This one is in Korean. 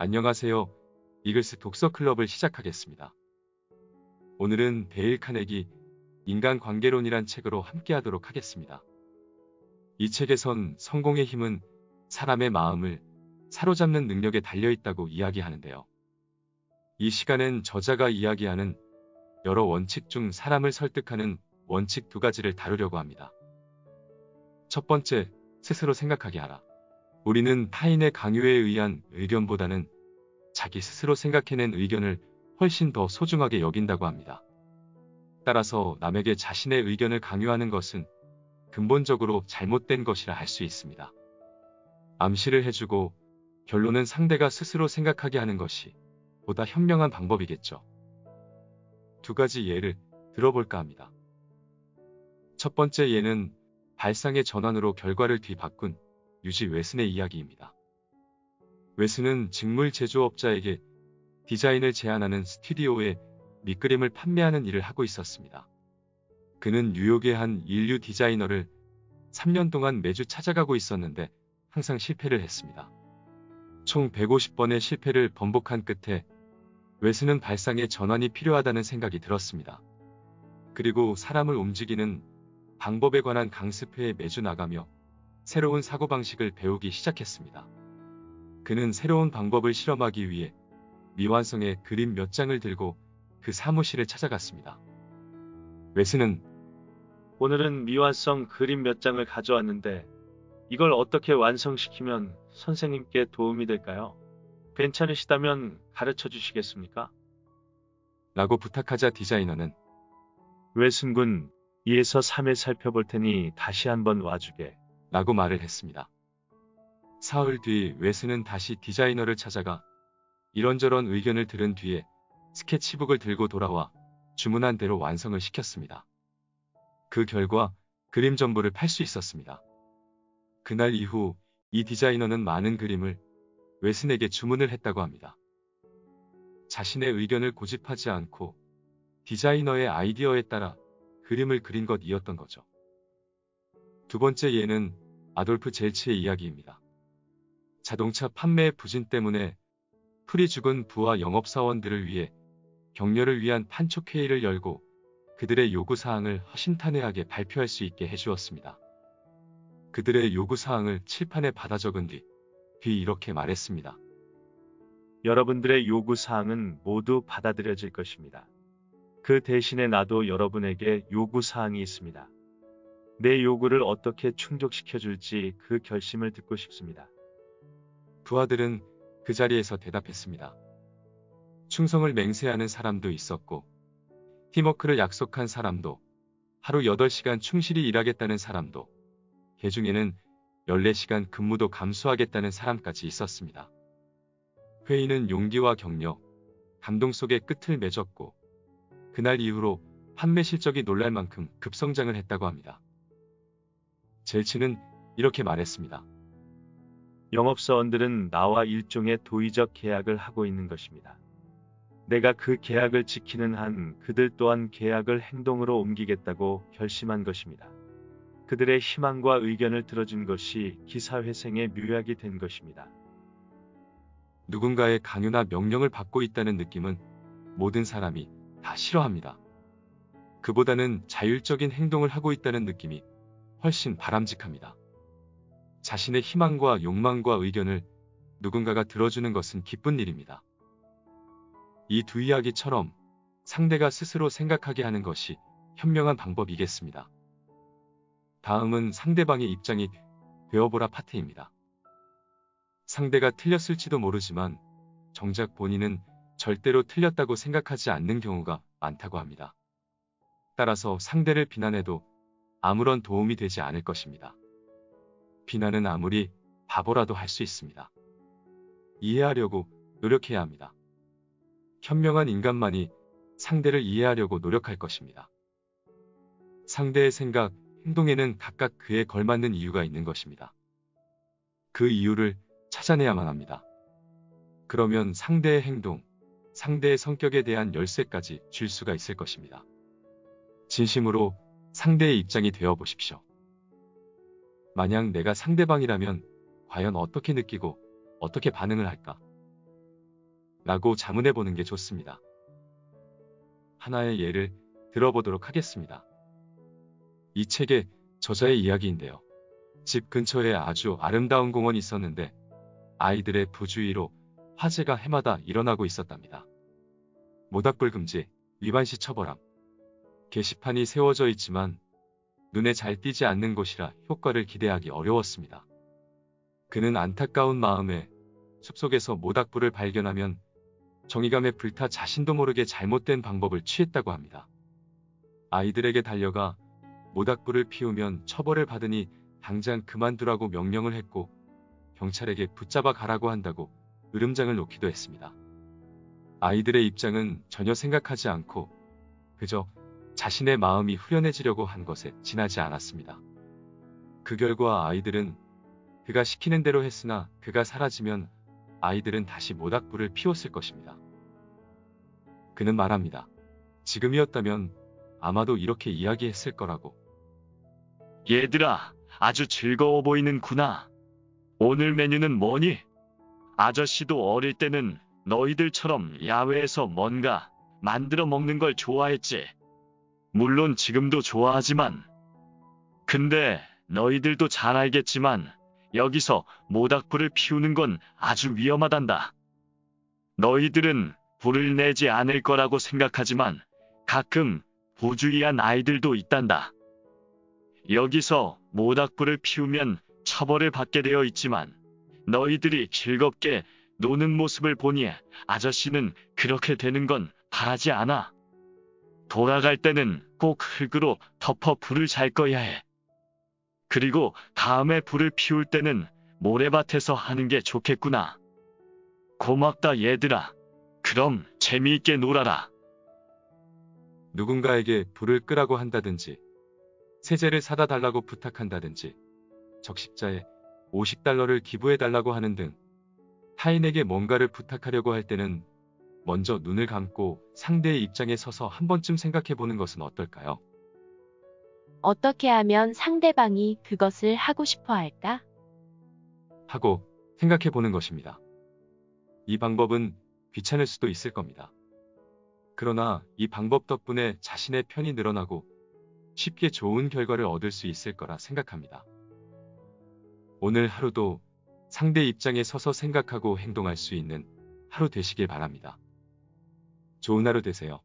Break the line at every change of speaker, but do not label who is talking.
안녕하세요. 이글스 독서 클럽을 시작하겠습니다. 오늘은 데일 카네기 인간관계론이란 책으로 함께하도록 하겠습니다. 이 책에선 성공의 힘은 사람의 마음을 사로잡는 능력에 달려있다고 이야기하는데요. 이 시간엔 저자가 이야기하는 여러 원칙 중 사람을 설득하는 원칙 2가지를 다루려고 합니다. 첫 번째, 스스로 생각하게 하라. 우리는 타인의 강요에 의한 의견보다는 자기 스스로 생각해낸 의견을 훨씬 더 소중하게 여긴다고 합니다. 따라서 남에게 자신의 의견을 강요하는 것은 근본적으로 잘못된 것이라 할 수 있습니다. 암시를 해주고 결론은 상대가 스스로 생각하게 하는 것이 보다 현명한 방법이겠죠. 2가지 예를 들어볼까 합니다. 첫 번째 예는 발상의 전환으로 결과를 뒤바꾼 유지 웨슨의 이야기입니다. 웨슨은 직물 제조업자에게 디자인을 제안하는 스튜디오에 밑그림을 판매하는 일을 하고 있었습니다. 그는 뉴욕의 한 인류 디자이너를 3년 동안 매주 찾아가고 있었는데 항상 실패를 했습니다. 총 150번의 실패를 번복한 끝에 웨슨은 발상의 전환이 필요하다는 생각이 들었습니다. 그리고 사람을 움직이는 방법에 관한 강습회에 매주 나가며 새로운 사고방식을 배우기 시작했습니다. 그는 새로운 방법을 실험하기 위해 미완성의 그림 몇 장을 들고 그 사무실을 찾아갔습니다. 웨슨은
오늘은 미완성 그림 몇 장을 가져왔는데 이걸 어떻게 완성시키면 선생님께 도움이 될까요? 괜찮으시다면 가르쳐 주시겠습니까?
라고 부탁하자 디자이너는
웨슨 군, 2에서 3일 살펴볼 테니 다시 한번 와주게.
라고 말을 했습니다. 사흘 뒤 웨슨은 다시 디자이너를 찾아가 이런저런 의견을 들은 뒤에 스케치북을 들고 돌아와 주문한 대로 완성을 시켰습니다. 그 결과 그림 전부를 팔 수 있었습니다. 그날 이후 이 디자이너는 많은 그림을 웨슨에게 주문을 했다고 합니다. 자신의 의견을 고집하지 않고 디자이너의 아이디어에 따라 그림을 그린 것이었던 거죠. 2번째 예는 아돌프 젤츠의 이야기입니다. 자동차 판매의 부진 때문에 풀이 죽은 부하 영업사원들을 위해 격려를 위한 판촉회의를 열고 그들의 요구사항을 허심탄회하게 발표할 수 있게 해주었습니다. 그들의 요구사항을 칠판에 받아 적은 뒤 이렇게 말했습니다.
여러분들의 요구사항은 모두 받아들여질 것입니다. 그 대신에 나도 여러분에게 요구사항이 있습니다. 내 요구를 어떻게 충족시켜줄지 그 결심을 듣고 싶습니다.
부하들은 그 자리에서 대답했습니다. 충성을 맹세하는 사람도 있었고 팀워크를 약속한 사람도 하루 8시간 충실히 일하겠다는 사람도 그 중에는 14시간 근무도 감수하겠다는 사람까지 있었습니다. 회의는 용기와 격려, 감동 속에 끝을 맺었고 그날 이후로 판매 실적이 놀랄 만큼 급성장을 했다고 합니다. 젤츠는 이렇게 말했습니다.
영업사원들은 나와 일종의 도의적 계약을 하고 있는 것입니다. 내가 그 계약을 지키는 한 그들 또한 계약을 행동으로 옮기겠다고 결심한 것입니다. 그들의 희망과 의견을 들어준 것이 기사회생의 묘약이 된 것입니다.
누군가의 강요나 명령을 받고 있다는 느낌은 모든 사람이 다 싫어합니다. 그보다는 자율적인 행동을 하고 있다는 느낌이 훨씬 바람직합니다. 자신의 희망과 욕망과 의견을 누군가가 들어주는 것은 기쁜 일입니다. 이 2 이야기처럼 상대가 스스로 생각하게 하는 것이 현명한 방법이겠습니다. 다음은 상대방의 입장이 되어보라 파트입니다. 상대가 틀렸을지도 모르지만 정작 본인은 절대로 틀렸다고 생각하지 않는 경우가 많다고 합니다. 따라서 상대를 비난해도 아무런 도움이 되지 않을 것입니다. 비난은 아무리 바보라도 할 수 있습니다. 이해하려고 노력해야 합니다. 현명한 인간만이 상대를 이해하려고 노력할 것입니다. 상대의 생각, 행동에는 각각 그에 걸맞는 이유가 있는 것입니다. 그 이유를 찾아내야만 합니다. 그러면 상대의 행동, 상대의 성격에 대한 열쇠까지 줄 수가 있을 것입니다. 진심으로 상대의 입장이 되어 보십시오. 만약 내가 상대방이라면 과연 어떻게 느끼고 어떻게 반응을 할까? 라고 자문해 보는 게 좋습니다. 하나의 예를 들어보도록 하겠습니다. 이 책의 저자의 이야기인데요. 집 근처에 아주 아름다운 공원이 있었는데 아이들의 부주의로 화재가 해마다 일어나고 있었답니다. 모닥불 금지, 위반 시 처벌함. 게시판이 세워져 있지만 눈에 잘 띄지 않는 곳이라 효과를 기대하기 어려웠습니다. 그는 안타까운 마음에 숲속에서 모닥불을 발견하면 정의감에 불타 자신도 모르게 잘못된 방법을 취했다고 합니다. 아이들에게 달려가 모닥불을 피우면 처벌을 받으니 당장 그만두라고 명령을 했고 경찰에게 붙잡아 가라고 한다고 으름장을 놓기도 했습니다. 아이들의 입장은 전혀 생각하지 않고 그저 자신의 마음이 후련해지려고 한 것에 지나지 않았습니다. 그 결과 아이들은 그가 시키는 대로 했으나 그가 사라지면 아이들은 다시 모닥불을 피웠을 것입니다. 그는 말합니다. 지금이었다면 아마도 이렇게 이야기했을 거라고.
얘들아, 아주 즐거워 보이는구나. 오늘 메뉴는 뭐니? 아저씨도 어릴 때는 너희들처럼 야외에서 뭔가 만들어 먹는 걸 좋아했지. 물론 지금도 좋아하지만. 근데 너희들도 잘 알겠지만 여기서 모닥불을 피우는 건 아주 위험하단다. 너희들은 불을 내지 않을 거라고 생각하지만 가끔 부주의한 아이들도 있단다. 여기서 모닥불을 피우면 처벌을 받게 되어 있지만 너희들이 즐겁게 노는 모습을 보니 아저씨는 그렇게 되는 건 바라지 않아. 돌아갈 때는 꼭 흙으로 덮어 불을 잘 꺼야 해. 그리고 다음에 불을 피울 때는 모래밭에서 하는 게 좋겠구나. 고맙다 얘들아. 그럼 재미있게 놀아라.
누군가에게 불을 끄라고 한다든지 세제를 사다 달라고 부탁한다든지 적십자에 $50를 기부해 달라고 하는 등 타인에게 뭔가를 부탁하려고 할 때는 먼저 눈을 감고 상대의 입장에 서서 한 번쯤 생각해 보는 것은 어떨까요?
어떻게 하면 상대방이 그것을 하고 싶어 할까?
하고 생각해 보는 것입니다. 이 방법은 귀찮을 수도 있을 겁니다. 그러나 이 방법 덕분에 자신의 편이 늘어나고 쉽게 좋은 결과를 얻을 수 있을 거라 생각합니다. 오늘 하루도 상대 입장에 서서 생각하고 행동할 수 있는 하루 되시길 바랍니다. 좋은 하루 되세요.